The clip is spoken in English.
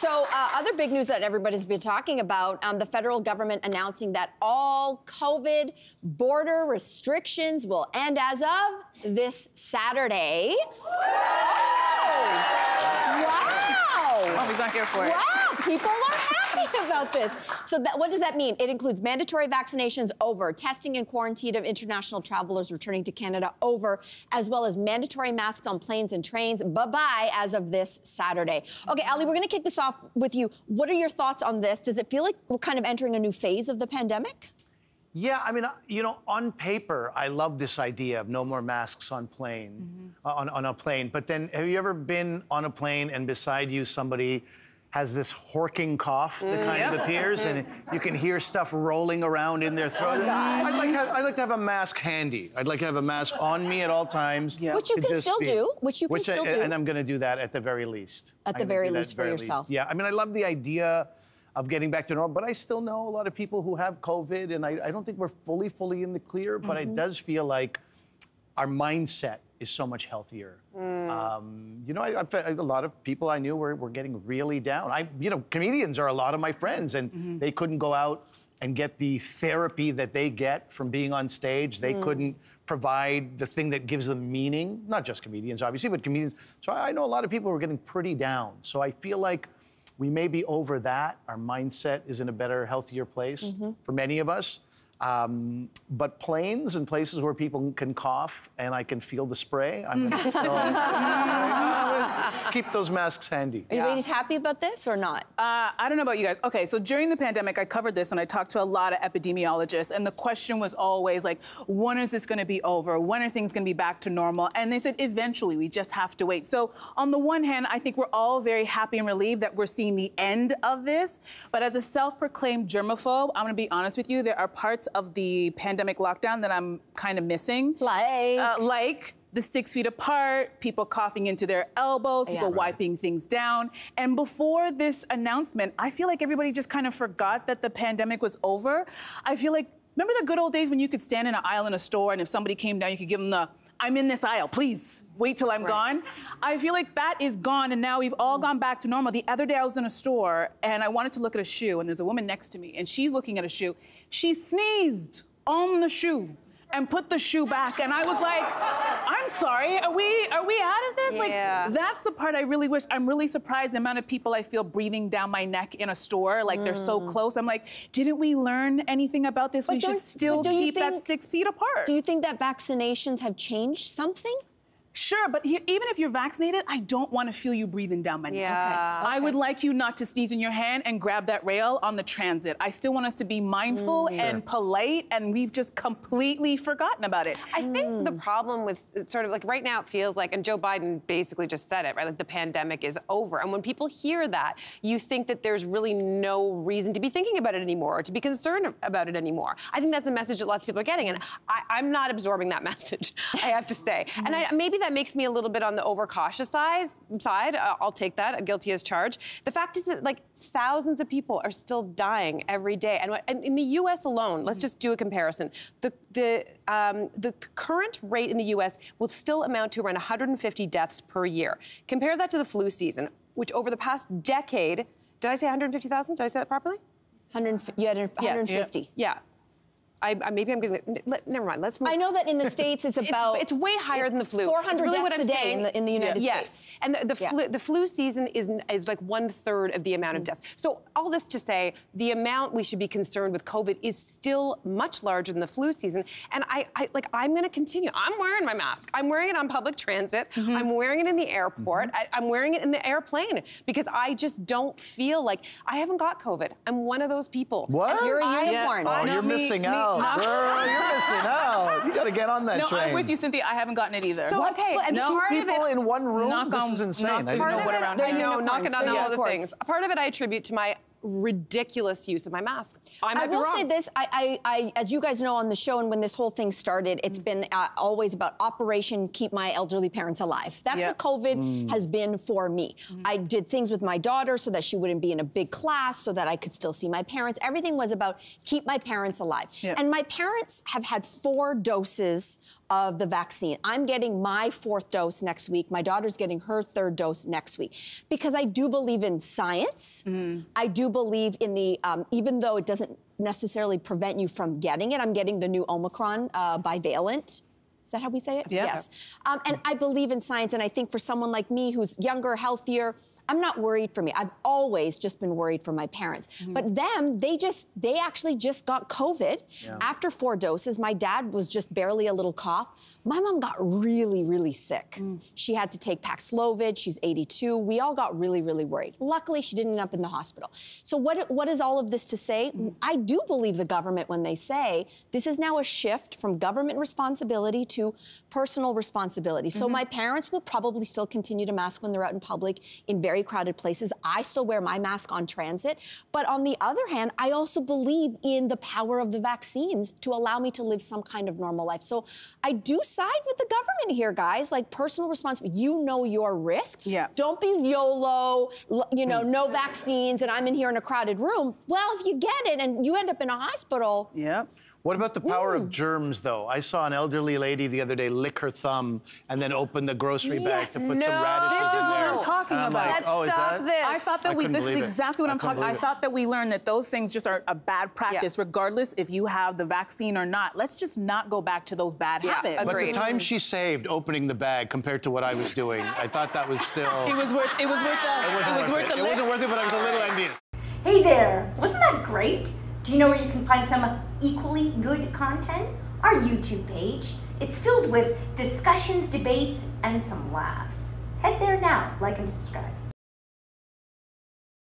So other big news that everybody's been talking about, the federal government announcing that all COVID border restrictions will end as of this Saturday. Oh, he's not here for it. Wow, people are happy about this. So what does that mean? It includes mandatory vaccinations over, testing and quarantine of international travelers returning to Canada over, as well as mandatory masks on planes and trains. Bye-bye as of this Saturday. Okay, Ali, we're going to kick this off with you. What are your thoughts on this? Does it feel like we're kind of entering a new phase of the pandemic? Yeah, I mean, you know, on paper, I love this idea of no more masks on plane, on a plane. But then, have you ever been on a plane and beside you somebody has this horking cough that kind of appears, and you can hear stuff rolling around in their throat? Oh, gosh. I'd like to have a mask handy. I'd like to have a mask on me at all times. Yeah. Which you can still do. And I'm going to do that at the very least. At the very least for yourself. Yeah, I mean, I love the idea of getting back to normal, but I still know a lot of people who have COVID, and I don't think we're fully in the clear, but it does feel like our mindset is so much healthier. You know, a lot of people I knew were getting really down. You know, comedians are a lot of my friends, and they couldn't go out and get the therapy that they get from being on stage. They couldn't provide the thing that gives them meaning. Not just comedians, obviously, but comedians. So I know a lot of people were getting pretty down. So I feel like we may be over that. Our mindset is in a better, healthier place for many of us. But planes and places where people can cough and I can feel the spray, I'm gonna still keep those masks handy. Are you ladies happy about this or not? I don't know about you guys. Okay, so during the pandemic, I covered this and I talked to a lot of epidemiologists, and the question was always like, when is this gonna be over? When are things gonna be back to normal? And they said, eventually, we just have to wait. So on the one hand, I think we're all very happy and relieved that we're seeing the end of this. But as a self-proclaimed germaphobe, I'm gonna be honest with you, there are parts of the pandemic lockdown that I'm kind of missing. Like the 6 feet apart, people coughing into their elbows, people wiping things down. And before this announcement, I feel like everybody just kind of forgot that the pandemic was over. I feel like, remember the good old days when you could stand in an aisle in a store and if somebody came down, you could give them the, I'm in this aisle, please wait till I'm gone. I feel like that is gone, and now we've all gone back to normal. The other day I was in a store and I wanted to look at a shoe, and there's a woman next to me and she's looking at a shoe. She sneezed on the shoe and put the shoe back, and I was like, I'm sorry, are we out of this? Like, that's the part I really wish. I'm really surprised the amount of people I feel breathing down my neck in a store, like they're so close. I'm like, didn't we learn anything about this? We should still keep that 6 feet apart. Do you think that vaccinations have changed something? Sure, but even if you're vaccinated, I don't want to feel you breathing down my neck. I would like you not to sneeze in your hand and grab that rail on the transit. I still want us to be mindful and polite, and we've just completely forgotten about it. I think the problem with sort of like right now it feels like, and Joe Biden basically just said it, right? Like the pandemic is over. And when people hear that, you think that there's really no reason to be thinking about it anymore or to be concerned about it anymore. I think that's a message that lots of people are getting, and I'm not absorbing that message, I have to say. And maybe that makes me a little bit on the overcautious side. I'll take that, guilty as charged. The fact is that like thousands of people are still dying every day. And in the US alone, let's just do a comparison. The current rate in the US will still amount to around 150 deaths per year. Compare that to the flu season, which over the past decade, did I say 150,000? Did I say that properly? 150. Yeah. Maybe I'm going to... Never mind, let's move. I know that in the States it's about... It's way higher than the flu. 400 really deaths a day in the United States. And the flu season is like 1/3 of the amount of deaths. So all this to say, the amount we should be concerned with COVID is still much larger than the flu season. And I'm going to continue. I'm wearing my mask. I'm wearing it on public transit. I'm wearing it in the airport. I'm wearing it in the airplane because I just don't feel like... I haven't got COVID. I'm one of those people. What? You're a unicorn. Oh, you're missing out. Girl, you're missing out. You gotta get on that train. No, I'm with you, Cynthia. I haven't gotten it either. So, okay, and two people in one room? This is insane. There's no one around. I know, knocking on all the things. A part of it I attribute to my ridiculous use of my mask. I will say this, as you guys know on the show and when this whole thing started, it's been always about Operation Keep My Elderly Parents Alive. That's what COVID has been for me. I did things with my daughter so that she wouldn't be in a big class, so that I could still see my parents. Everything was about keep my parents alive. And my parents have had 4 doses of the vaccine. I'm getting my 4th dose next week. My daughter's getting her 3rd dose next week. Because I do believe in science. I do believe in the, even though it doesn't necessarily prevent you from getting it, I'm getting the new Omicron bivalent. Is that how we say it? Yeah. Yes. And I believe in science, and I think for someone like me who's younger, healthier, I'm not worried for me. I've always just been worried for my parents. But them, they actually just got COVID after 4 doses. My dad was just barely a little cough. My mom got really, really sick. She had to take Paxlovid. She's 82. We all got really, really worried. Luckily, she didn't end up in the hospital. So what is all of this to say? I do believe the government when they say this is now a shift from government responsibility to personal responsibility. So my parents will probably still continue to mask when they're out in public in very crowded places. I still wear my mask on transit. But on the other hand, I also believe in the power of the vaccines to allow me to live some kind of normal life. So I do side with the government here, guys. Like personal responsibility. You know your risk. Yeah. Don't be YOLO, you know, no vaccines, and I'm in here in a crowded room. Well, if you get it and you end up in a hospital. Yep. What about the power of germs, though? I saw an elderly lady the other day lick her thumb and then open the grocery bag to put some radishes This is in what there. I'm talking And I'm about. like, oh, is that? This. I thought that couldn't this is believe it. exactly what I'm talking about. I thought that we learned that those things just are a bad practice, regardless if you have the vaccine or not. Let's just not go back to those bad habits. But the time she saved opening the bag compared to what I was doing, I thought that was still... It was worth It wasn't worth it. It wasn't worth it, but I was a little envious. Hey there, wasn't that great? Do you know where you can find some equally good content? Our YouTube page. It's filled with discussions, debates, and some laughs. Head there now, like and subscribe.